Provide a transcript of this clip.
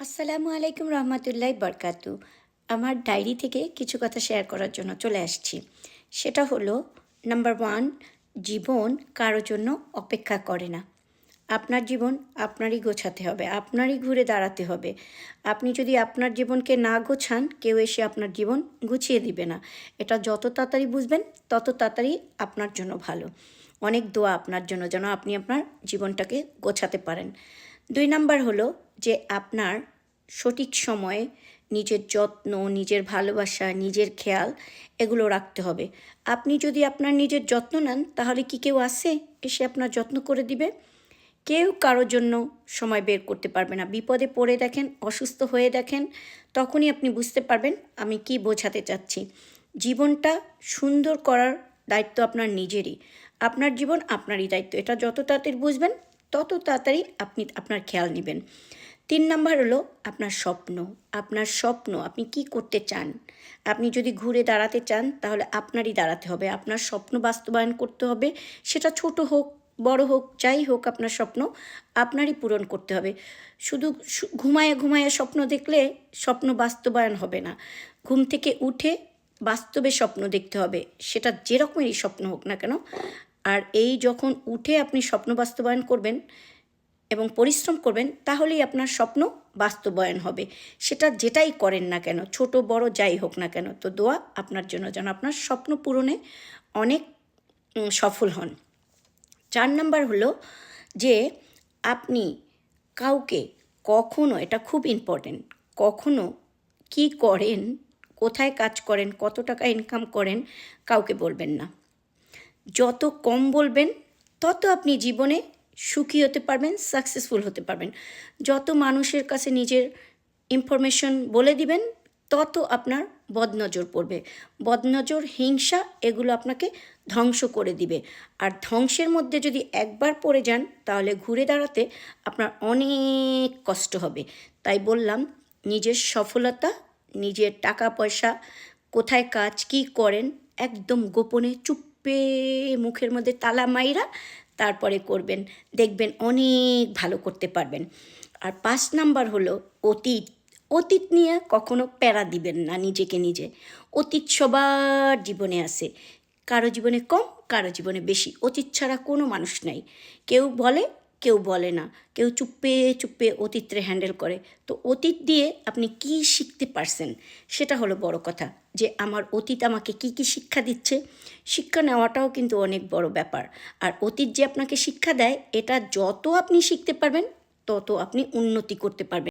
আসসালামু আলাইকুম রহমতুল্লাহ বরকাতু। আমার ডায়েরি থেকে কিছু কথা শেয়ার করার জন্য চলে আসছি। সেটা হলো নাম্বার ওয়ান, জীবন কারো জন্য অপেক্ষা করে না। আপনার জীবন আপনারই গোছাতে হবে, আপনারই ঘুরে দাঁড়াতে হবে। আপনি যদি আপনার জীবনকে না গোছান, কেউ এসে আপনার জীবন গুছিয়ে দিবে না। এটা যত তাড়াতাড়ি বুঝবেন তত তাড়াতাড়ি আপনার জন্য ভালো। অনেক দোয়া আপনার জন্য, যেন আপনি আপনার জীবনটাকে গোছাতে পারেন। 2 নাম্বার হলো যে আপনার সঠিক সময়ে নিজের যত্ন, নিজের ভালোবাসা, নিজের খেয়াল এগুলো রাখতে হবে। আপনি যদি আপনার নিজের যত্ন নেন, তাহলে কি কেউ আসে এসে আপনার যত্ন করে দিবে? কেউ কারোর জন্য সময় বের করতে পারবে না। বিপদে পড়ে দেখেন, অসুস্থ হয়ে দেখেন, তখনই আপনি বুঝতে পারবেন আমি কি বোঝাতে চাচ্ছি। জীবনটা সুন্দর করার দায়িত্ব আপনার নিজেরই। আপনার জীবন আপনারই দায়িত্ব। এটা যত তাড়াতাড়ি বুঝবেন তত তাড়াতাড়ি আপনি আপনার খেয়াল নেবেন। 3 নাম্বার হলো আপনার স্বপ্ন। আপনার স্বপ্ন আপনি কি করতে চান? আপনি যদি ঘুরে দাঁড়াতে চান, তাহলে আপনারই দাঁড়াতে হবে। আপনার স্বপ্ন বাস্তবায়ন করতে হবে। সেটা ছোট হোক, বড় হোক, যাই হোক, আপনার স্বপ্ন আপনারই পূরণ করতে হবে। শুধু ঘুমায়ে ঘুমায়ে স্বপ্ন দেখলে স্বপ্ন বাস্তবায়ন হবে না। ঘুম থেকে উঠে বাস্তবে স্বপ্ন দেখতে হবে, সেটা যেরকমেরই স্বপ্ন হোক না কেন। আর এই যখন উঠে আপনি স্বপ্ন বাস্তবায়ন করবেন এবং পরিশ্রম করবেন, তাহলেই আপনার স্বপ্ন বাস্তবায়ন হবে। সেটা যেটাই করেন না কেন, ছোট বড় যাই হোক না কেন। তো দোয়া আপনার জন্য, যেন আপনার স্বপ্ন পূরণে অনেক সফল হন। 4 নাম্বার হলো যে আপনি কাউকে কখনো, এটা খুব ইম্পর্টেন্ট, কখনো কি করেন, কোথায় কাজ করেন, কত টাকা ইনকাম করেন, কাউকে বলবেন না। যত কম বলবেন তত আপনি জীবনে সুখী হতে পারবেন, সাকসেসফুল হতে পারবেন। যত মানুষের কাছে নিজের ইনফরমেশন বলে দিবেন, তত আপনার বদনজর পড়বে। বদনজর, হিংসা এগুলো আপনাকে ধ্বংস করে দিবে। আর ধ্বংসের মধ্যে যদি একবার পড়ে যান, তাহলে ঘুরে দাঁড়াতে আপনার অনেক কষ্ট হবে। তাই বললাম, নিজের সফলতা, নিজের টাকা পয়সা, কোথায় কাজ কী করেন, একদম গোপনে চুপে মুখের মধ্যে তালা মাইরা তারপরে করবেন। দেখবেন অনেক ভালো করতে পারবেন। আর 5 নাম্বার হলো অতীত। অতীত নিয়ে কখনো প্যারা দিবেন না নিজেকে নিজে। অতীত সবার জীবনে আসে, কারো জীবনে কম, কারো জীবনে বেশি। অতীত ছাড়া কোনো মানুষ নাই। কেউ বলে, কেউ বলে না, কেউ চুপে চুপে অতীতরে হ্যান্ডেল করে। তো অতীত দিয়ে আপনি কি শিখতে পারছেন, সেটা হলো বড় কথা। যে আমার অতীত আমাকে কি কি শিক্ষা দিচ্ছে, শিক্ষা নেওয়াটাও কিন্তু অনেক বড় ব্যাপার। আর অতীত যে আপনাকে শিক্ষা দেয়, এটা যত আপনি শিখতে পারবেন তত আপনি উন্নতি করতে পারবেন।